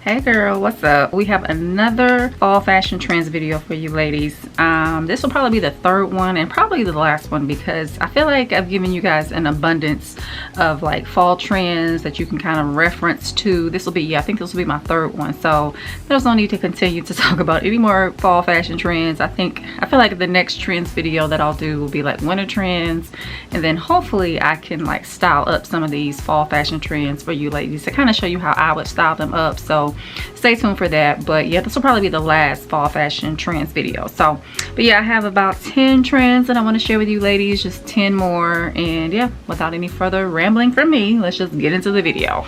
Hey girl, what's up? We have another fall fashion trends video for you ladies. This will probably be the third one and probably the last one because I feel like I've given you guys an abundance of like fall trends that you can kind of reference to. This will be, yeah, I think this will be my third one. So there's no need to continue to talk about any more fall fashion trends. I feel like the next trends video that I'll do will be like winter trends, and then hopefully I can like style up some of these fall fashion trends for you ladies to kind of show you how I would style them up. So stay tuned for that. But yeah, this will probably be the last fall fashion trends video. So but yeah, I have about 10 trends that I want to share with you ladies, just 10 more. And yeah, without any further rambling from me, let's just get into the video.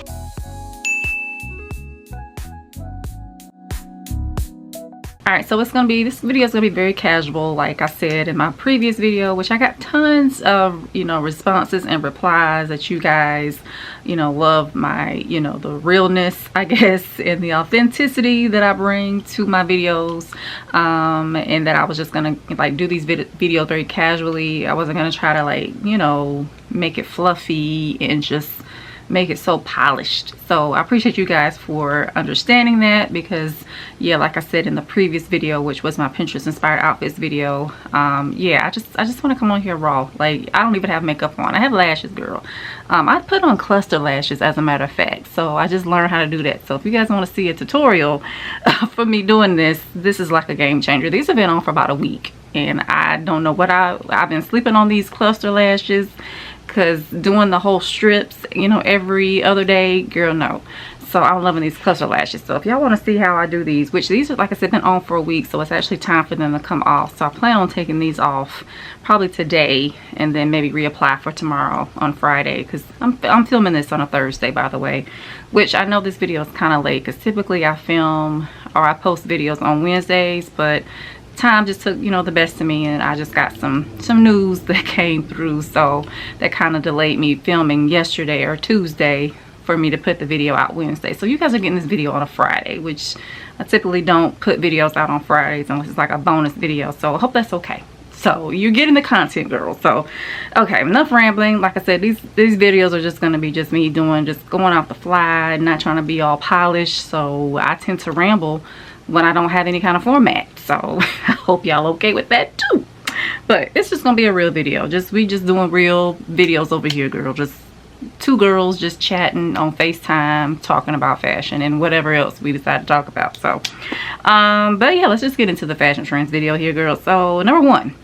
Alright, so this video is gonna be very casual, like I said in my previous video, which I got tons of, responses and replies that you guys, love my, the realness, I guess, and the authenticity that I bring to my videos, and that I was just gonna like do these videos very casually. I wasn't gonna try to like, make it fluffy and just make it so polished. So I appreciate you guys for understanding that, because yeah, like I said in the previous video, which was my Pinterest inspired outfits video, yeah, I just want to come on here raw. Like, I don't even have makeup on. I have lashes, girl. I put on cluster lashes, as a matter of fact. So I just learned how to do that. So if you guys want to see a tutorial for me doing this is like a game changer. These have been on for about a week, and I don't know what I've been sleeping on these cluster lashes, because doing the whole strips, every other day, girl, no. So I'm loving these cluster lashes. So if y'all want to see how I do these, which these are, like I said, been on for a week, so it's actually time for them to come off. So I plan on taking these off probably today, and then maybe reapply for tomorrow on Friday, because I'm filming this on a Thursday, by the way, which I know this video is kind of late, because typically I film or I post videos on Wednesdays, but time just took the best of me, and I just got some news that came through, so that kind of delayed me filming yesterday or Tuesday for me to put the video out Wednesday. So you guys are getting this video on a Friday, which I typically don't put videos out on Fridays unless it's like a bonus video, so I hope that's okay. So you're getting the content, girl. So okay, enough rambling. Like I said, these videos are just gonna be just me just going off the fly, not trying to be all polished. So I tend to ramble when I don't have any kind of format, so I hope y'all okay with that too. But it's just gonna be a real video. We just doing real videos over here, girl. Just two girls just chatting on FaceTime, talking about fashion and whatever else we decide to talk about. So but yeah, let's just get into the fashion trends video here, girl. So number one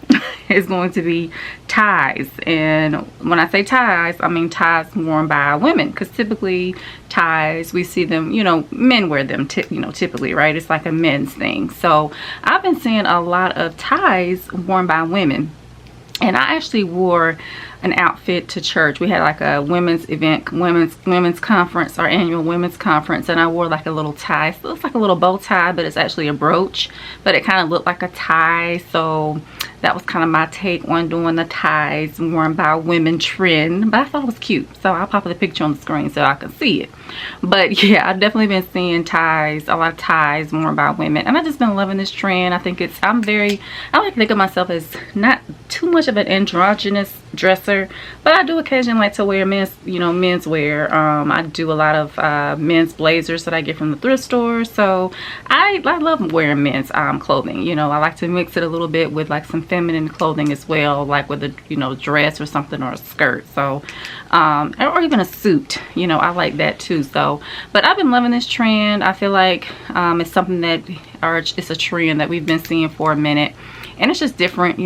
is going to be ties. And when I say ties, I mean ties worn by women, because typically ties, we see them, men wear them typically, right? It's like a men's thing. So I've been seeing a lot of ties worn by women, and I actually wore an outfit to church. We had like a women's event, women's conference, our annual women's conference, and I wore like a little tie. So it's like a little bow tie, but it's actually a brooch, but it kind of looked like a tie. So that was kind of my take on doing the ties worn by women trend, but I thought it was cute, so I'll pop the picture on the screen so I can see it. But yeah, I've definitely been seeing ties, a lot of ties worn by women, and I've just been loving this trend. I think I like to think of myself as not too much of an androgynous dresser, but I do occasionally like to wear men's wear. I do a lot of men's blazers that I get from the thrift store, so I love wearing men's clothing. I like to mix it a little bit with like some feminine clothing as well, like with a dress or something, or a skirt, so or even a suit. I like that too. So but I've been loving this trend. I feel like it's something that it's a trend that we've been seeing for a minute. And it's just different,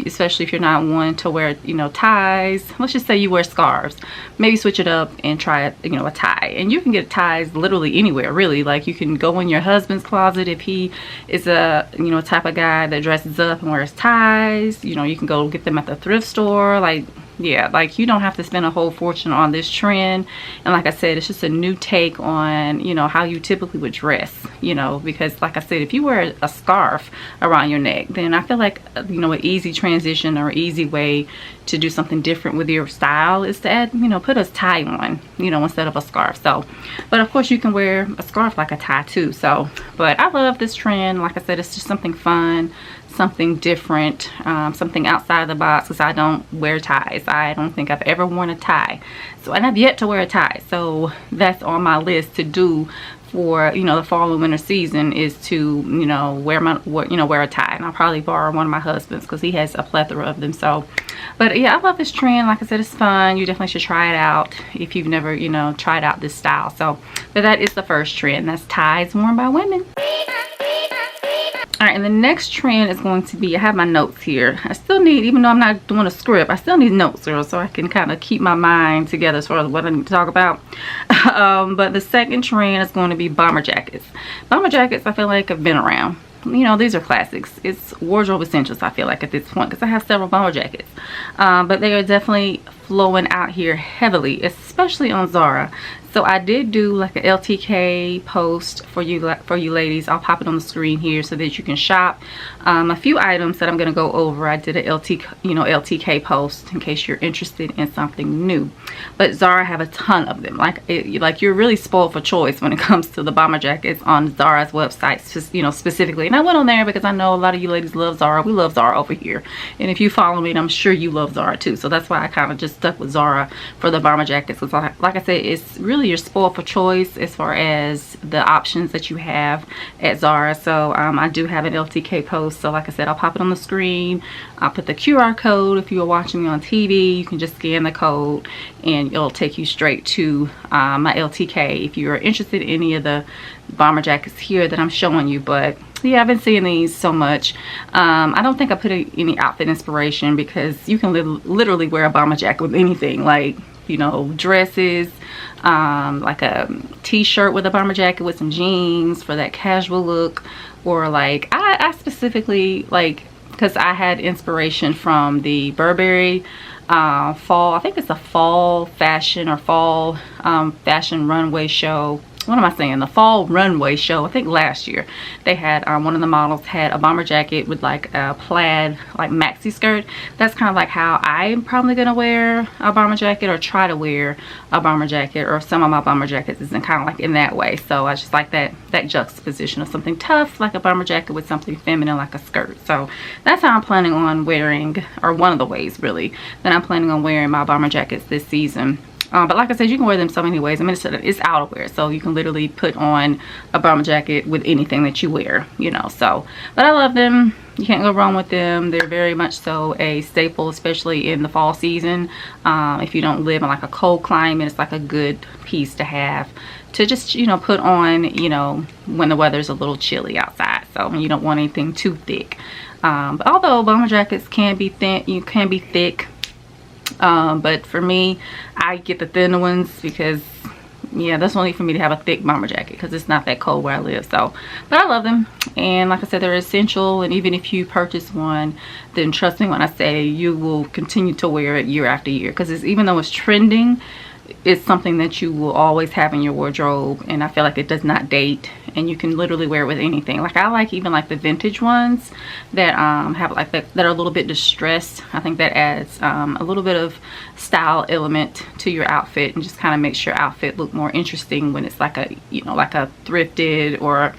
especially if you're not one to wear, ties. Let's just say you wear scarves. Maybe switch it up and try, a tie. And you can get ties literally anywhere, really. Like, you can go in your husband's closet if he is a, type of guy that dresses up and wears ties. You can go get them at the thrift store. Like, yeah, like, you don't have to spend a whole fortune on this trend. And like I said, it's just a new take on, how you typically would dress, because like I said, if you wear a scarf around your neck, then I feel like, an easy transition or easy way to do something different with your style is to add, put a tie on, instead of a scarf. So, but of course you can wear a scarf like a tie too. So, but I love this trend. Like I said, it's just something fun, something different, something outside of the box, because I don't wear ties. I don't think I've ever worn a tie, so, and I've yet to wear a tie, so that's on my list to do for, you know, the fall and winter season is to, you know, wear a tie. And I'll probably borrow one of my husband's because he has a plethora of them. So, but yeah, I love this trend. Like I said, it's fun. You definitely should try it out if you've never, you know, tried out this style. So, but that is the first trend. That's ties worn by women. All right, and the next trend is going to be, I have my notes here. I still need, even though I'm not doing a script, I still need notes, girl, so I can kind of keep my mind together as far as what I need to talk about. But the second trend is going to be bomber jackets. Bomber jackets, I feel like, have been around. You know, these are classics. It's wardrobe essentials, I feel like, at this point, because I have several bomber jackets. But they are definitely flowing out here heavily, especially on Zara. So I did do like a LTK post for you ladies. I'll pop it on the screen here so that you can shop. A few items that I'm going to go over. I did a LTK post in case you're interested in something new. But Zara have a ton of them. Like you're really spoiled for choice when it comes to the bomber jackets on Zara's website, just, you know, specifically. And I went on there because I know a lot of you ladies love Zara. We love Zara over here. And if you follow me, I'm sure you love Zara too. So that's why I kind of just stuck with Zara for the bomber jackets. Because like I said, it's really, you're spoiled for choice as far as the options that you have at Zara. So I do have an LTK post. So like I said, I'll pop it on the screen. I'll put the QR code. If you are watching me on TV, you can just scan the code and it'll take you straight to my LTK if you are interested in any of the bomber jackets here that I'm showing you. But yeah, I've been seeing these so much. I don't think I put any outfit inspiration because you can literally wear a bomber jacket with anything, like, you know, dresses, like a t-shirt with a bomber jacket with some jeans for that casual look, or like I specifically, like, because I had inspiration from the Burberry fall, I think it's a fall fashion or fall fashion runway show. What am I saying? The fall runway show. I think last year they had one of the models had a bomber jacket with like a plaid like maxi skirt. That's kind of like how I'm probably gonna wear a bomber jacket, or try to wear a bomber jacket, or some of my bomber jackets is in kind of like in that way. So I just like that juxtaposition of something tough like a bomber jacket with something feminine like a skirt. So that's how I'm planning on wearing, or one of the ways really that I'm planning on wearing my bomber jackets this season. But like I said, you can wear them so many ways. I mean, it's outerwear, so you can literally put on a bomber jacket with anything that you wear, you know. So, but I love them. You can't go wrong with them. They're very much so a staple, especially in the fall season. If you don't live in like a cold climate, it's like a good piece to have to just, you know, put on, you know, when the weather's a little chilly outside. So you don't want anything too thick. But although bomber jackets can be thin, you can be thick. But for me, I get the thinner ones because, yeah, that's only for me to have a thick bomber jacket because it's not that cold where I live. So, but I love them, and like I said, they're essential. And even if you purchase one, then trust me when I say you will continue to wear it year after year, because it's, even though it's trending, it's something that you will always have in your wardrobe, and I feel like it does not date, and you can literally wear it with anything. Like I like even like the vintage ones that have like that are a little bit distressed. I think that adds a little bit of style element to your outfit and just kind of makes your outfit look more interesting when it's like a, you know, like a thrifted or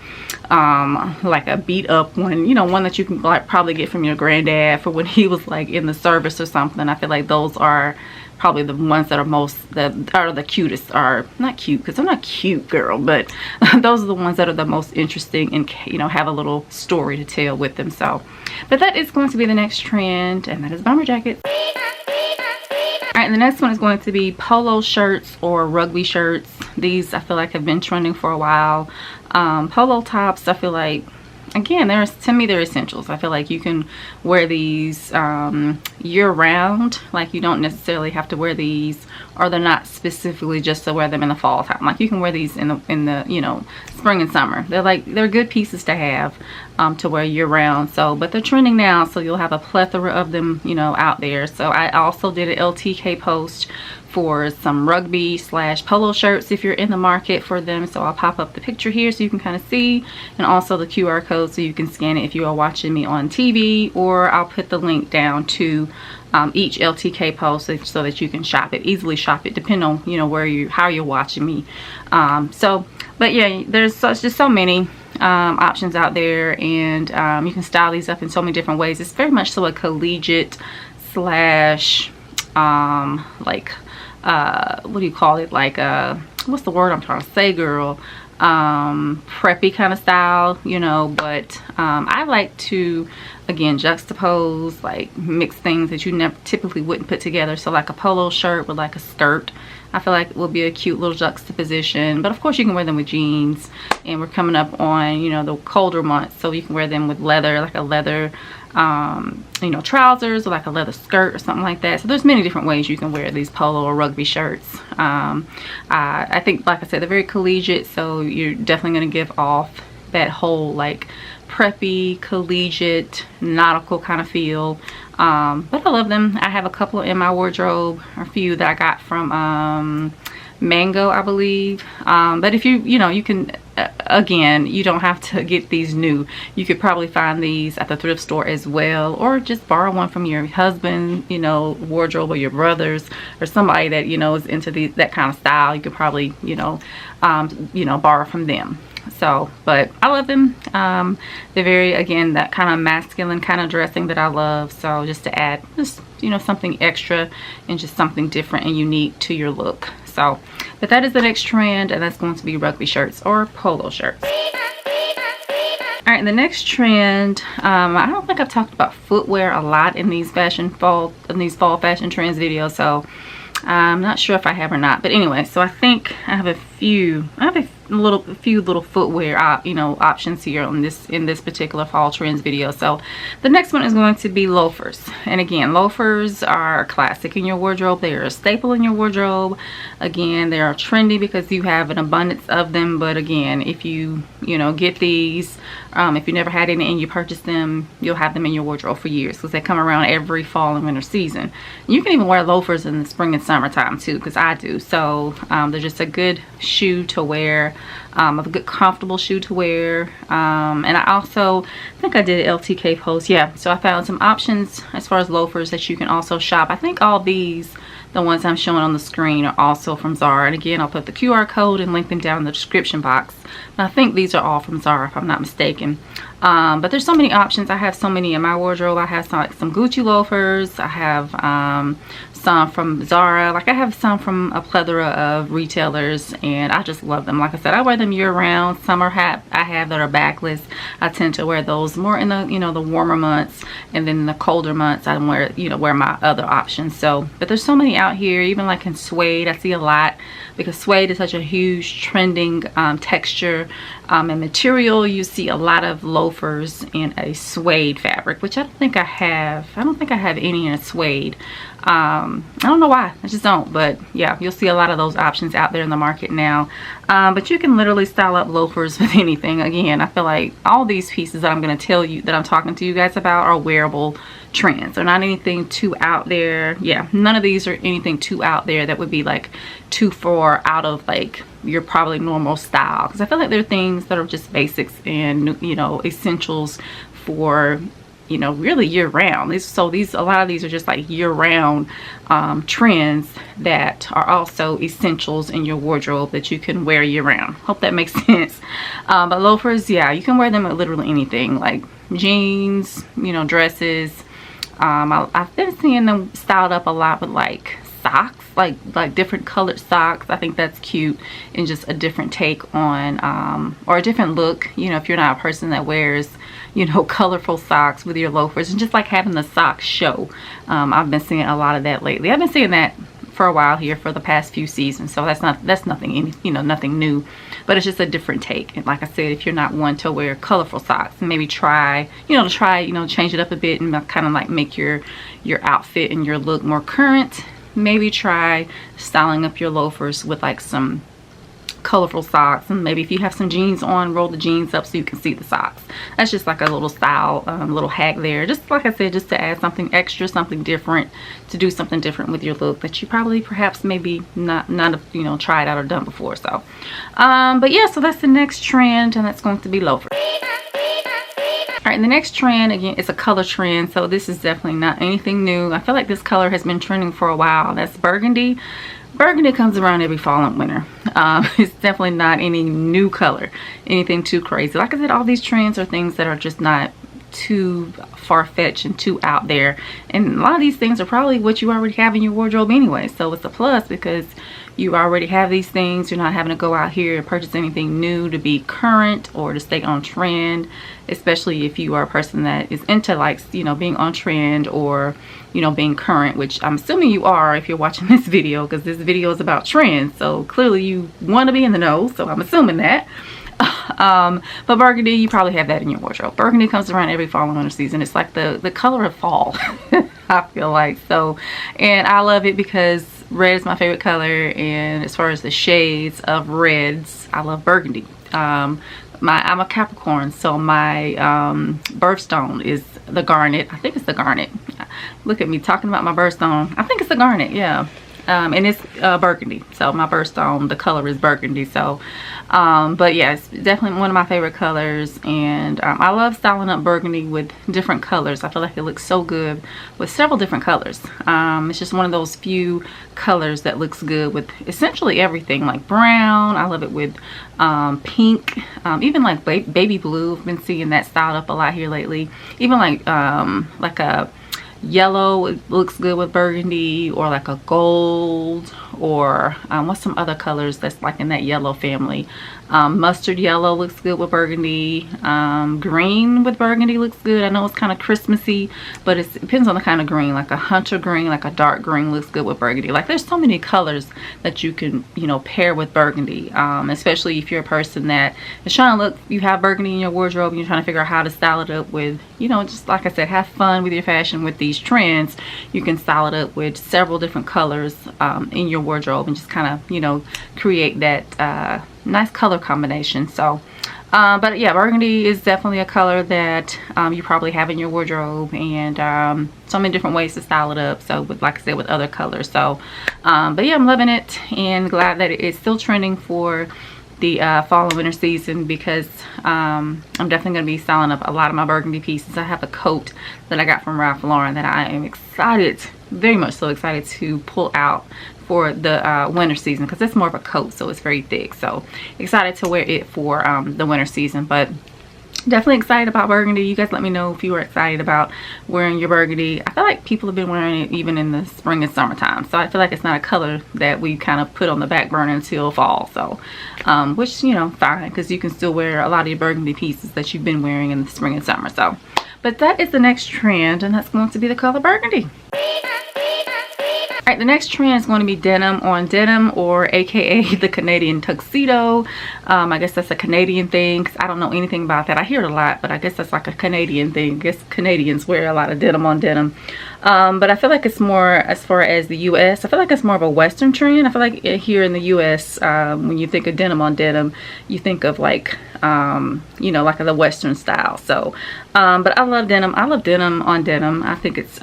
like a beat up one, you know, one that you can like probably get from your granddad for when he was like in the service or something. I feel like those are probably the ones that are the cutest, are not cute because I'm not cute, girl, but those are the ones that are the most interesting and, you know, have a little story to tell with them. So, but that is going to be the next trend, and that is bomber jackets. All right, and the next one is going to be polo shirts or rugby shirts. These I feel like have been trending for a while. Polo tops, I feel like, again, to me they're essentials. I feel like you can wear these year round. Like you don't necessarily have to wear these, or they're not specifically just to wear them in the fall time. Like you can wear these in the you know, spring and summer. They're good pieces to have to wear year round. So, but they're trending now, so you'll have a plethora of them, you know, out there. So I also did an LTK post for some rugby / polo shirts if you're in the market for them. So I'll pop up the picture here so you can kind of see, and also the QR code so you can scan it if you are watching me on TV, or I'll put the link down to each LTK post so that you can easily shop it depending on, you know, how you're watching me. So, but yeah, there's just so many options out there, and you can style these up in so many different ways. It's very much so a collegiate / like what do you call it, like what's the word I'm trying to say, girl, preppy kind of style, you know, but I like to, again, juxtapose, like mix things that you never typically wouldn't put together. So like a polo shirt with like a skirt, I feel like it will be a cute little juxtaposition. But of course you can wear them with jeans, and we're coming up on, you know, the colder months, so you can wear them with leather, like a leather you know, trousers, or like a leather skirt or something like that. So there's many different ways you can wear these polo or rugby shirts. I think, like I said, they're very collegiate, so you're definitely going to give off that whole like preppy, collegiate, nautical kind of feel. But I love them. I have a couple in my wardrobe, a few that I got from Mango, I believe. But if you know, you can, again, you don't have to get these new. You could probably find these at the thrift store as well, or just borrow one from your husband, you know, wardrobe, or your brothers, or somebody that, you know, is into that kind of style. You could probably, you know, borrow from them. So, but I love them. They're very, again, that kind of masculine kind of dressing that I love. So just to add just, you know, something extra and just something different and unique to your look. So, but that is the next trend, and that's going to be rugby shirts or polo shirts. All right, the next trend, I don't think I've talked about footwear a lot in these fall fashion trends videos, so I'm not sure if I have or not. But anyway, so I think I have a few little footwear you know, options here on in this particular fall trends video. So the next one is going to be loafers. And again, loafers are a classic in your wardrobe. They are a staple in your wardrobe. Again, they are trendy because you have an abundance of them. But again, if you know, get these, if you never had any and you purchase them, you'll have them in your wardrobe for years, because they come around every fall and winter season. You can even wear loafers in the spring and summertime too, because I do. So they're just a good shoe to wear, a good comfortable shoe to wear. And I also think I did an LTK post. Yeah, so I found some options as far as loafers that you can also shop. I think all these, the ones I'm showing on the screen, are also from Zara. And again, I'll put the QR code and link them down in the description box. And I think these are all from Zara, if I'm not mistaken. But there's so many options. I have so many in my wardrobe. I have some Gucci loafers. I have some from Zara. Like, I have some from a plethora of retailers, and I just love them. Like I said, I wear them year round. Some I have that are backless. I tend to wear those more in the, you know, the warmer months, and then in the colder months I wear my other options. So, but there's so many out here, even like in suede. I see a lot, because suede is such a huge trending texture and material. You see a lot of loafers in a suede fabric, which I don't think I have. I don't think I have any in a suede. I don't know why, I just don't. But yeah, you'll see a lot of those options out there in the market now. But you can literally style up loafers with anything. Again, I feel like all these pieces that I'm going to tell you, that I'm talking to you guys about, are wearable trends. They're not anything too out there. Yeah, none of these are anything too out there that would be like too far out of like your probably normal style, because I feel like they're things that are just basics and, you know, essentials for, you know, really year round. A lot of these are just like year round trends that are also essentials in your wardrobe that you can wear year round. Hope that makes sense. But loafers, yeah, you can wear them with literally anything, like jeans, you know, dresses. I've been seeing them styled up a lot with like socks, like different colored socks. I think that's cute, and just a different take on or a different look, you know, if you're not a person that wears, you know, colorful socks with your loafers, and just like having the socks show. I've been seeing a lot of that lately. I've been seeing that for a while here, for the past few seasons, so that's nothing, you know, nothing new, but it's just a different take. And like I said, if you're not one to wear colorful socks, maybe try, change it up a bit and kind of like make your outfit and your look more current. Maybe try styling up your loafers with like some colorful socks, and maybe if you have some jeans on, roll the jeans up so you can see the socks. That's just like a little style, little hack there, just like I said, just to add something extra, something different, to do something different with your look that you probably perhaps maybe not have, you know, tried out or done before. So but yeah, so that's the next trend, and that's going to be loafers. All right, the next trend, again, it's a color trend, so this is definitely not anything new. I feel like this color has been trending for a while. That's burgundy. Burgundy comes around every fall and winter. It's definitely not any new color, anything too crazy. Like I said, all these trends are things that are just not too far-fetched and too out there. And a lot of these things are probably what you already have in your wardrobe anyway, so it's a plus because you already have these things. You're not having to go out here and purchase anything new to be current or to stay on trend, especially if you are a person that is into, like, you know, being on trend or, you know, being current, which I'm assuming you are if you're watching this video, because this video is about trends, so clearly you want to be in the know, so I'm assuming that. But burgundy, you probably have that in your wardrobe. Burgundy comes around every fall and winter season. It's like the color of fall. I feel like so, and I love it because red is my favorite color, and as far as the shades of reds, I love burgundy. I'm a Capricorn, so my birthstone is the garnet. I think it's the garnet. Look at me talking about my birthstone. I think it's the garnet, yeah. And it's burgundy, so my birthstone, the color is burgundy. So but yeah, it's definitely one of my favorite colors, and I love styling up burgundy with different colors. I feel like it looks so good with several different colors. It's just one of those few colors that looks good with essentially everything, like brown. I love it with pink, even like baby blue. I've been seeing that styled up a lot here lately. Even like a yellow, it looks good with burgundy, or like a gold, or what's some other colors that's like in that yellow family. Mustard yellow looks good with burgundy. Green with burgundy looks good. I know it's kind of Christmassy, but it depends on the kind of green. Like a hunter green, like a dark green looks good with burgundy. Like there's so many colors that you can, you know, pair with burgundy, especially if you're a person that is trying to look, you have burgundy in your wardrobe and you're trying to figure out how to style it up with, you know, just like I said, have fun with your fashion with these trends. You can style it up with several different colors in your wardrobe and just kind of, you know, create that nice color combination. So but yeah, burgundy is definitely a color that you probably have in your wardrobe, and so many different ways to style it up, so with, like I said, with other colors. So but yeah, I'm loving it and glad that it's still trending for the fall and winter season, because I'm definitely going to be styling up a lot of my burgundy pieces. I have a coat that I got from Ralph Lauren that I am excited, very much so excited, to pull out for the winter season, because it's more of a coat, so it's very thick. So excited to wear it for the winter season. But definitely excited about burgundy. You guys let me know if you were excited about wearing your burgundy. I feel like people have been wearing it even in the spring and summertime, so I feel like it's not a color that we kind of put on the back burner until fall. So which, you know, fine, because you can still wear a lot of your burgundy pieces that you've been wearing in the spring and summer. So but that is the next trend, and that's going to be the color burgundy. Alright, the next trend is going to be denim on denim, or aka the Canadian tuxedo. I guess that's a Canadian thing, because I don't know anything about that. I hear it a lot, but I guess that's like a Canadian thing. I guess Canadians wear a lot of denim on denim. But I feel like it's more, as far as the US, I feel like it's more of a Western trend. I feel like here in the US, when you think of denim on denim, you think of like, you know, like the Western style. So, but I love denim. I love denim on denim. I think it's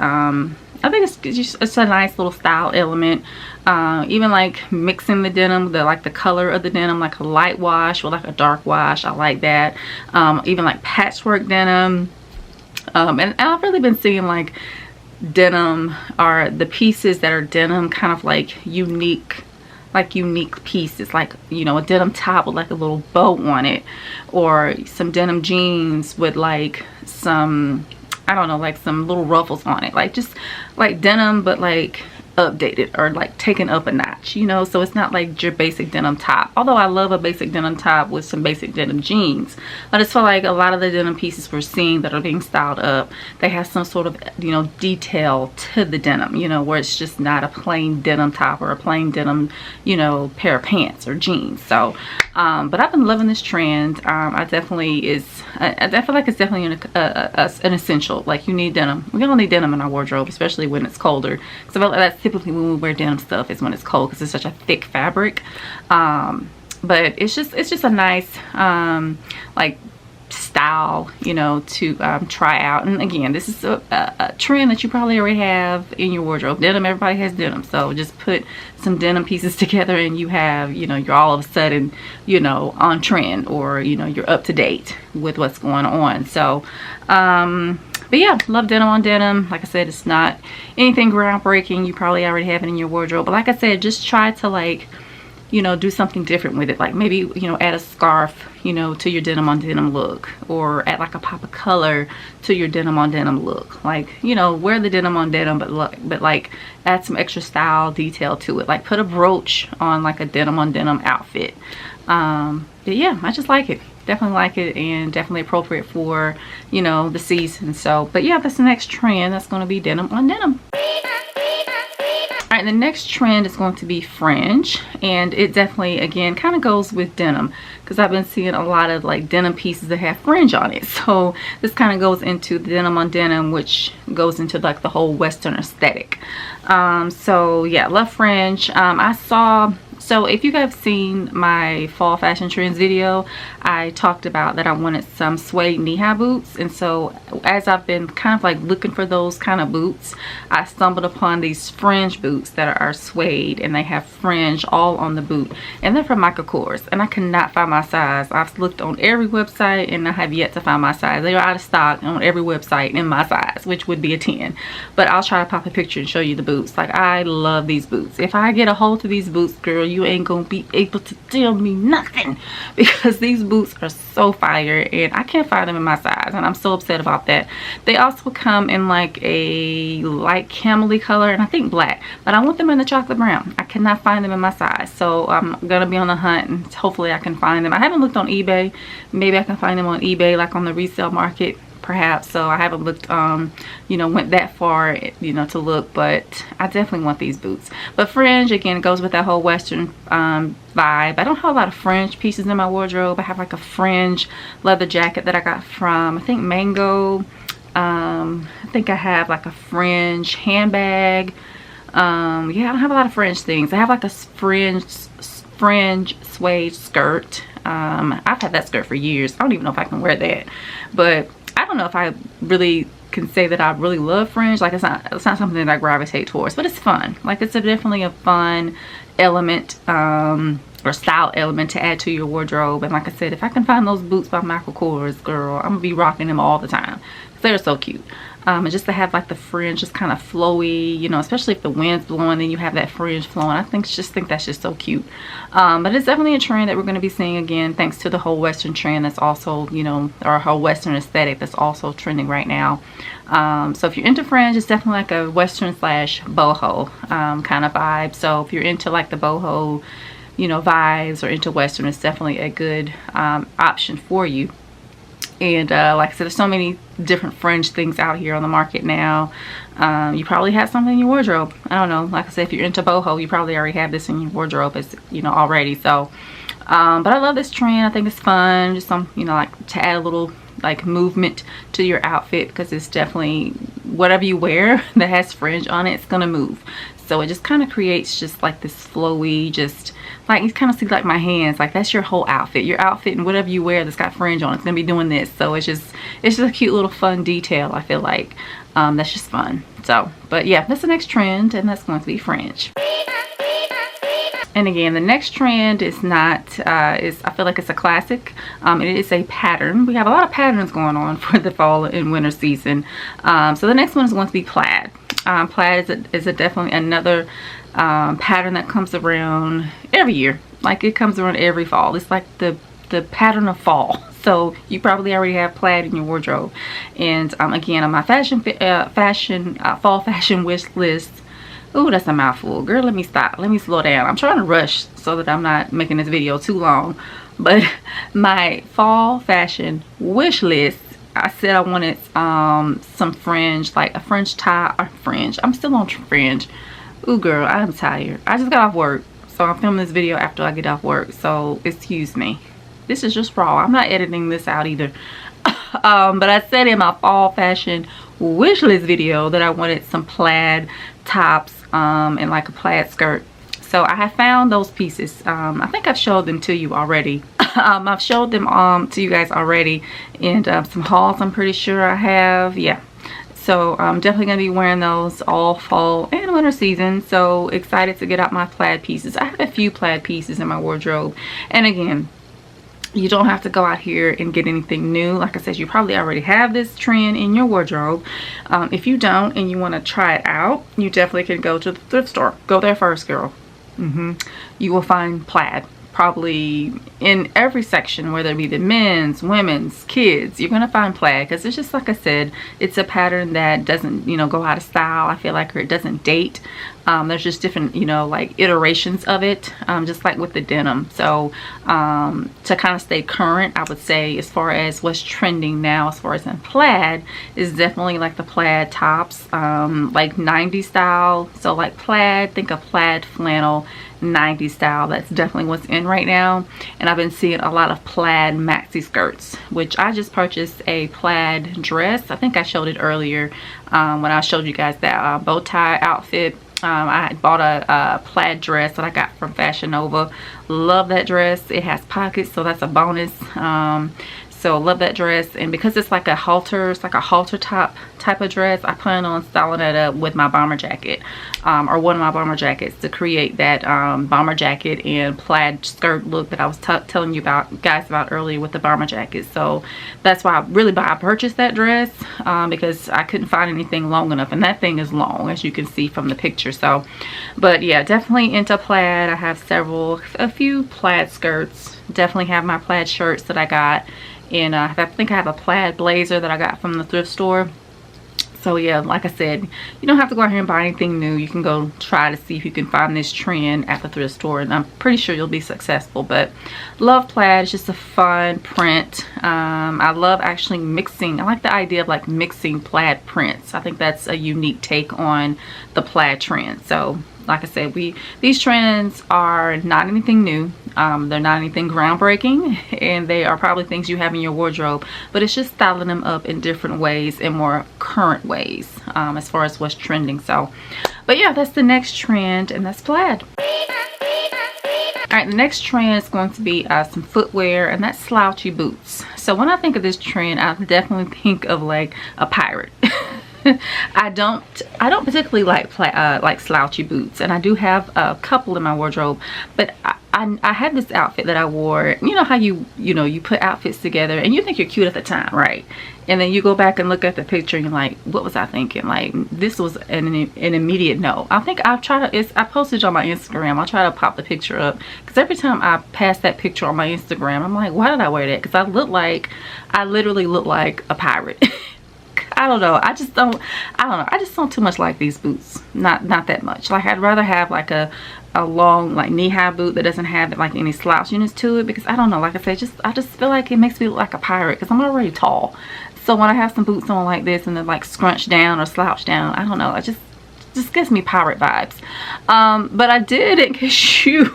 it's a nice little style element. Even like mixing the denim, like the color of the denim, like a light wash or like a dark wash, I like that. Even like patchwork denim. And I've really been seeing like denim, are the pieces that are denim, kind of like unique pieces, like, you know, a denim top with like a little bow on it, or some denim jeans with like some, I don't know, like some little ruffles on it, like just like denim, but like updated or like taken up a notch, you know. So it's not like your basic denim top, although I love a basic denim top with some basic denim jeans. I just feel like a lot of the denim pieces we're seeing that are being styled up, they have some sort of, you know, detail to the denim, you know, where it's just not a plain denim top or a plain denim, you know, pair of pants or jeans. So but I've been loving this trend. I definitely I feel like it's definitely an essential. Like, you need denim. We all need denim in our wardrobe, especially when it's colder, because I feel like that's typically when we wear denim stuff, is when it's cold, because it's such a thick fabric. But it's just a nice like style, you know, to try out. And again, this is a trend that you probably already have in your wardrobe. Denim, everybody has denim, so just put some denim pieces together and you have, you know, you're all of a sudden, you know, on trend, or, you know, you're up to date with what's going on. So but yeah, love denim on denim. Like I said, it's not anything groundbreaking. You probably already have it in your wardrobe, but like I said, just try to, like, you know, do something different with it. Like maybe, you know, add a scarf, you know, to your denim on denim look, or add like a pop of color to your denim on denim look. Like, you know, wear the denim on denim, but like add some extra style detail to it. Like put a brooch on like a denim on denim outfit. But yeah, I just like it. Definitely like it, and definitely appropriate for, you know, the season. So, but yeah, that's the next trend. That's going to be denim on denim. All right, the next trend is going to be fringe, and it definitely, again, kind of goes with denim, because I've been seeing a lot of like denim pieces that have fringe on it. So this kind of goes into the denim on denim, which goes into like the whole Western aesthetic. So yeah, love fringe. So if you guys have seen my fall fashion trends video, I talked about that I wanted some suede knee-high boots. And so as I've been kind of like looking for those kind of boots, I stumbled upon these fringe boots that are suede, and they have fringe all on the boot. And they're from Michael Kors, and I cannot find my size. I've looked on every website and I have yet to find my size. They are out of stock on every website in my size, which would be a 10. But I'll try to pop a picture and show you the boots. Like, I love these boots. If I get a hold of these boots, girl, you ain't gonna be able to tell me nothing, because these boots are so fire and I can't find them in my size, and I'm so upset about that. They also come in like a light camely color and I think black, but I want them in the chocolate brown. I cannot find them in my size, so I'm gonna be on the hunt and hopefully I can find them. I haven't looked on eBay. Maybe I can find them on eBay, like on the resale market perhaps. So I haven't looked, you know, went that far, you know, to look, but I definitely want these boots. But fringe, again, goes with that whole Western vibe. I don't have a lot of fringe pieces in my wardrobe. I have like a fringe leather jacket that I got from, I think, Mango. I think I have like a fringe handbag. Yeah, I don't have a lot of fringe things. I have like a fringe suede skirt. I've had that skirt for years. I don't even know if I can wear that, but I don't know if I really can say that I really love fringe. Like, it's not something that I gravitate towards, but it's fun. Like, it's definitely a fun element, or style element to add to your wardrobe. And like I said, if I can find those boots by Michael Kors, girl, I'm gonna be rocking them all the time. They're so cute. And just to have like the fringe just kind of flowy, you know, especially if the wind's blowing, then you have that fringe flowing. I think that's just so cute. But it's definitely a trend that we're going to be seeing again, thanks to the whole Western trend that's also, you know, or whole Western aesthetic that's also trending right now. So if you're into fringe, it's definitely like a Western slash boho kind of vibe. So if you're into like the boho, you know, vibes, or into Western, it's definitely a good option for you. And like I said, there's so many different fringe things out here on the market now. You probably have something in your wardrobe. I don't know. Like I said, if you're into boho, you probably already have this in your wardrobe, as you know, already. So, but I love this trend. I think it's fun. Just some, you know, like to add a little like movement to your outfit, because it's definitely, whatever you wear that has fringe on it, it's gonna move. So it just kind of creates just like this flowy, just like, you kind of see like my hands, like that's your whole outfit. Your outfit and whatever you wear that's got fringe on, it's gonna be doing this. So it's just a cute little fun detail, I feel like. That's just fun. So, but yeah, that's the next trend, and that's going to be fringe. And again, the next trend is not, I feel like it's a classic. It is a pattern. We have a lot of patterns going on for the fall and winter season. So the next one is going to be plaid. Plaid is definitely another pattern that comes around every year. Like, it comes around every fall. It's like the pattern of fall. So you probably already have plaid in your wardrobe. And again, on my fall fashion wish list. Ooh, that's a mouthful, girl. Let me stop. Let me slow down. I'm trying to rush so that I'm not making this video too long. But my fall fashion wish list, I said I wanted some fringe, like a fringe tie, or fringe. I'm still on fringe. Ooh, girl, I'm tired. I just got off work, so I'm filming this video after I get off work. So excuse me. This is just raw. I'm not editing this out either. But I said in my fall fashion wish list video that I wanted some plaid tops and like a plaid skirt. So I have found those pieces. I think I've showed them to you already. I've showed them to you guys already, and some hauls I'm pretty sure I have. Yeah. So I'm definitely going to be wearing those all fall and winter season. So excited to get out my plaid pieces. I have a few plaid pieces in my wardrobe. And again, you don't have to go out here and get anything new. Like I said, you probably already have this trend in your wardrobe. If you don't and you want to try it out, you definitely can go to the thrift store. Go there first, girl. You will find plaid probably in every section, whether it be the men's, women's, kids, you're gonna find plaid, because it's just like I said, it's a pattern that doesn't, you know, go out of style, I feel like, or it doesn't date. There's just different, you know, like iterations of it, just like with the denim. So to kind of stay current, I would say, as far as what's trending now as far as in plaid, is definitely like the plaid tops, like 90s style. So like plaid, think of plaid flannel 90s style. That's definitely what's in right now. And I've been seeing a lot of plaid maxi skirts, which I just purchased a plaid dress. I think I showed it earlier when I showed you guys that bow tie outfit. I bought a plaid dress that I got from Fashion Nova. Love that dress. It has pockets, so that's a bonus. So love that dress, and because it's like a halter, it's like a halter top type of dress, I plan on styling it up with my bomber jacket, or one of my bomber jackets, to create that bomber jacket and plaid skirt look that I was telling you guys about earlier with the bomber jacket. So that's why I purchased that dress, because I couldn't find anything long enough, and that thing is long, as you can see from the picture. So, but yeah, definitely into plaid. I have a few plaid skirts. Definitely have my plaid shirts that I got. And I think I have a plaid blazer that I got from the thrift store. So yeah, like I said, you don't have to go out here and buy anything new. You can go try to see if you can find this trend at the thrift store, and I'm pretty sure you'll be successful. But love plaid. It's just a fun print. I love actually mixing. I like the idea of like mixing plaid prints. I think that's a unique take on the plaid trend. So like I said, these trends are not anything new. They're not anything groundbreaking, and they are probably things you have in your wardrobe, but it's just styling them up in different ways, in more current ways, as far as what's trending. So, but yeah, that's the next trend, and that's plaid. Alright, the next trend is going to be some footwear, and that's slouchy boots. So when I think of this trend, I definitely think of like a pirate. I don't particularly like slouchy boots, and I do have a couple in my wardrobe, but I had this outfit that I wore. You know how you put outfits together and you think you're cute at the time, right? And then you go back and look at the picture and you're like, what was I thinking? Like, this was an immediate no. I think I posted it on my Instagram. I'll try to pop the picture up, because every time I pass that picture on my Instagram, I'm like, why did I wear that? Because I literally look like a pirate. I don't know. I just don't too much like these boots. Not that much. Like, I'd rather have like a long like knee-high boot that doesn't have like any slouchiness to it, because I don't know, like I said, I just feel like it makes me look like a pirate, because I'm already tall. So when I have some boots on like this and they're like scrunched down or slouched down, I don't know, it just gives me pirate vibes. But I did, in case you're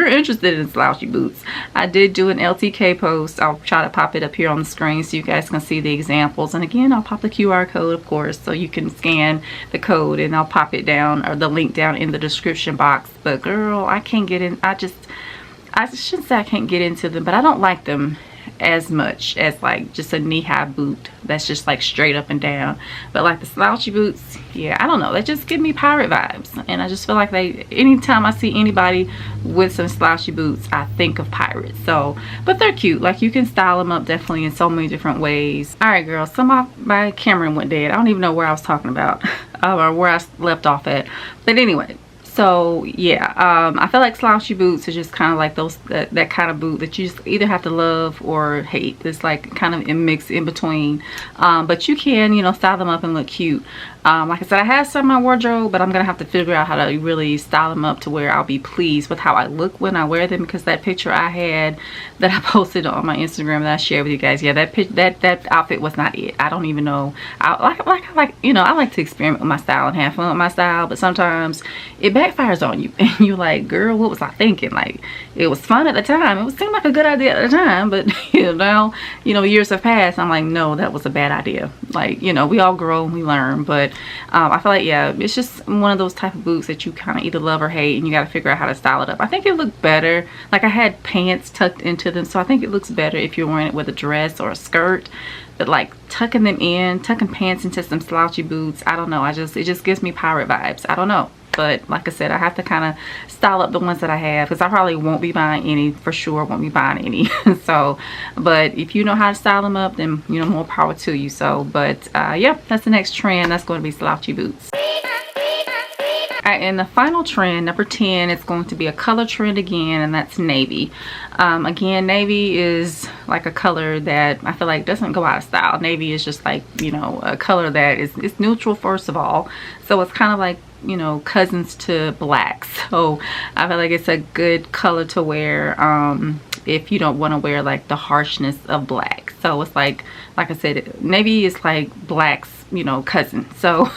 interested in slouchy boots, I did do an LTK post. I'll try to pop it up here on the screen so you guys can see the examples, and again, I'll pop the QR code, of course, so you can scan the code, and I'll pop it down, or the link down in the description box. But girl, I can't get in. I shouldn't say I can't get into them, but I don't like them as much as like just a knee-high boot that's just like straight up and down. But like the slouchy boots, yeah, I don't know, they just give me pirate vibes, and I just feel like anytime I see anybody with some slouchy boots, I think of pirates. So, but they're cute. Like, you can style them up definitely in so many different ways. All right, girls, so my camera went dead. I don't even know where I was talking about or where I left off at, but anyway. So yeah, I feel like slouchy boots are just kind of like that kind of boot that you just either have to love or hate. It's like kind of a mix in between, but you can, you know, style them up and look cute. Like I said, I have some in my wardrobe, but I'm gonna have to figure out how to really style them up to where I'll be pleased with how I look when I wear them, because that picture I had that I posted on my Instagram that I shared with you guys, yeah, that outfit was not it. I don't even know. I like to experiment with my style and have fun with my style, but sometimes it backfires on you, and you're like, girl, what was I thinking? Like, it was fun at the time, it seemed like a good idea at the time, but now, years have passed, I'm like, no, that was a bad idea. Like, we all grow and we learn, but I feel like, yeah, it's just one of those type of boots that you kind of either love or hate, and you got to figure out how to style it up. I think it looked better, like I had pants tucked into them, so I think it looks better if you're wearing it with a dress or a skirt. But like tucking pants into some slouchy boots, I don't know, it just gives me pirate vibes. I don't know. But like I said, I have to kind of style up the ones that I have, because I probably won't be buying any, for sure won't be buying any. So, but if you know how to style them up, then more power to you. So, but yeah, that's the next trend. That's going to be slouchy boots. Alright, and the final trend, number 10, is going to be a color trend again, and that's navy. Again, navy is like a color that I feel like doesn't go out of style. Navy is just like, you know, a color that is neutral, first of all. So it's kind of like, you know, cousins to black. So I feel like it's a good color to wear if you don't want to wear like the harshness of black. So it's like I said, navy is like black's, you know, cousin. So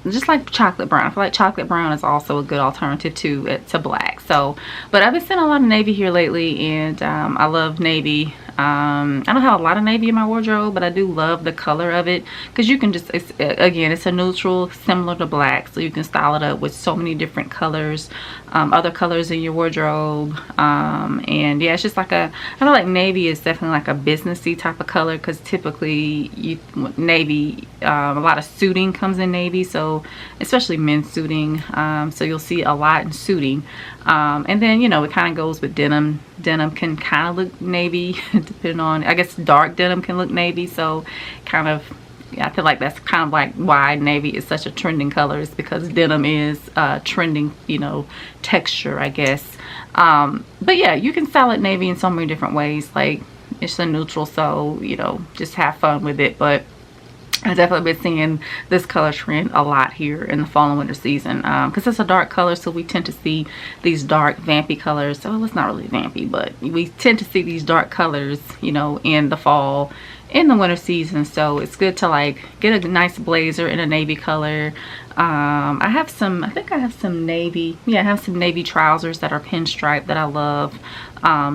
just like chocolate brown. I feel like chocolate brown is also a good alternative to black. So, but I've been seeing a lot of navy here lately, and I love navy. I don't have a lot of navy in my wardrobe, but I do love the color of it, because you can just, again, it's a neutral similar to black, so you can style it up with so many different colors, other colors in your wardrobe. And yeah, it's just like I feel like navy is definitely like a businessy type of color, because typically navy, a lot of suiting comes in navy, so especially men's suiting, so you'll see a lot in suiting. And then, you know, it kind of goes with denim. Denim can kind of look navy depending on, I guess dark denim can look navy, so kind of, yeah, I feel like that's kind of like why navy is such a trending color, is because denim is trending, you know, texture, I guess. But yeah, you can style it navy in so many different ways. Like, it's a neutral, so, you know, just have fun with it. But I've definitely been seeing this color trend a lot here in the fall and winter season, because it's a dark color, so we tend to see these dark vampy colors. So it's not really vampy, but we tend to see these dark colors, you know, in the fall, in the winter season. So it's good to like get a nice blazer in a navy color. I think I have some navy, yeah, I have some navy trousers that are pinstripe that I love.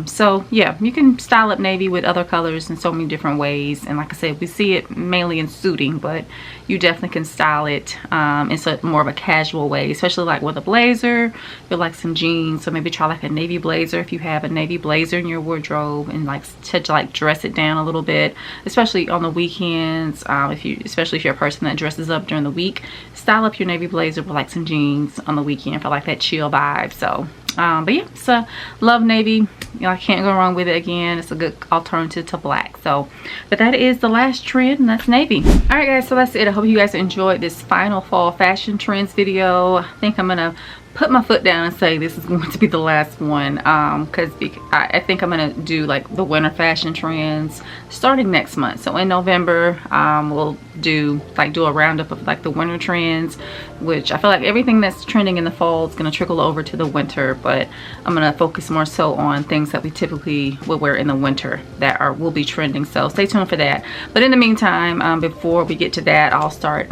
So yeah, you can style up navy with other colors in so many different ways, and like I said, we see it mainly in suiting, but you definitely can style it in more of a casual way, especially like with a blazer, with like some jeans. So maybe try like a navy blazer if you have a navy blazer in your wardrobe, and like to like dress it down a little bit, especially on the weekends. Especially if you're a person that dresses up during the week, style up your navy blazer with like some jeans on the weekend for like that chill vibe. So but yeah, so love navy. You know, I can't go wrong with it. Again, it's a good alternative to black. So, but that is the last trend, and that's navy. All right guys, so that's it. I hope you guys enjoyed this final fall fashion trends video. I think I'm gonna put my foot down and say this is going to be the last one, because I think I'm gonna do like the winter fashion trends starting next month. So in November, we'll do a roundup of like the winter trends, which I feel like everything that's trending in the fall is gonna trickle over to the winter, but I'm gonna focus more so on things that we typically will wear in the winter that will be trending. So stay tuned for that. But in the meantime, before we get to that, I'll start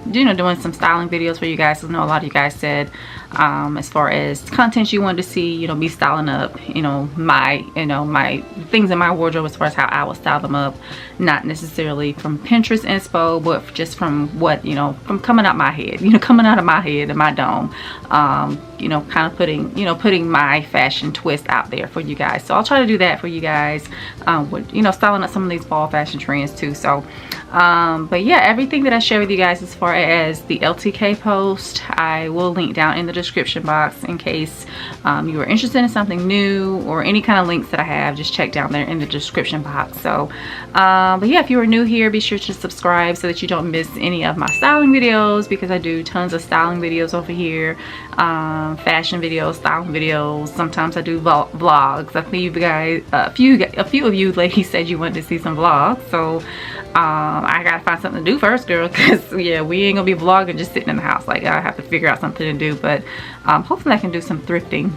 doing some styling videos for you guys. I know a lot of you guys said as far as content you wanted to see, you know, me styling up, my things in my wardrobe as far as how I will style them up, not necessarily from Pinterest inspo, but just from what, you know, from coming out my head, coming out of my head and my dome, kind of putting my fashion twist out there for you guys. So I'll try to do that for you guys, with, styling up some of these fall fashion trends too. So but yeah, everything that I share with you guys as far as the LTK post, I will link down in the description box in case you are interested in something new, or any kind of links that I have, just check down there in the description box. So but yeah, if you are new here, be sure to subscribe so that you don't miss any of my styling videos, because I do tons of styling videos over here, fashion videos, styling videos. Sometimes I do vlogs. A few of you ladies said you wanted to see some vlogs, so I gotta find something to do first, girl, because yeah, we ain't gonna be vlogging just sitting in the house. Like, I have to figure out something to do. But hopefully I can do some thrifting,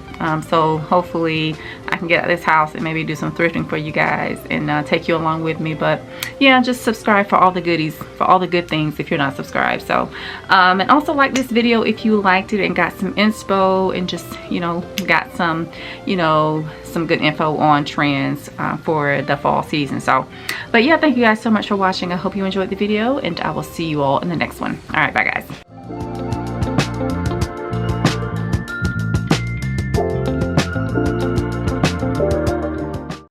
so hopefully I can get out of this house and maybe do some thrifting for you guys, and take you along with me. But yeah, just subscribe for all the goodies, for all the good things if you're not subscribed. So and also like this video if you liked it and got some inspo, and just got some some good info on trends for the fall season. So but yeah, thank you guys so much for watching. I hope you enjoyed the video, and I will see you all in the next one. All right, bye guys.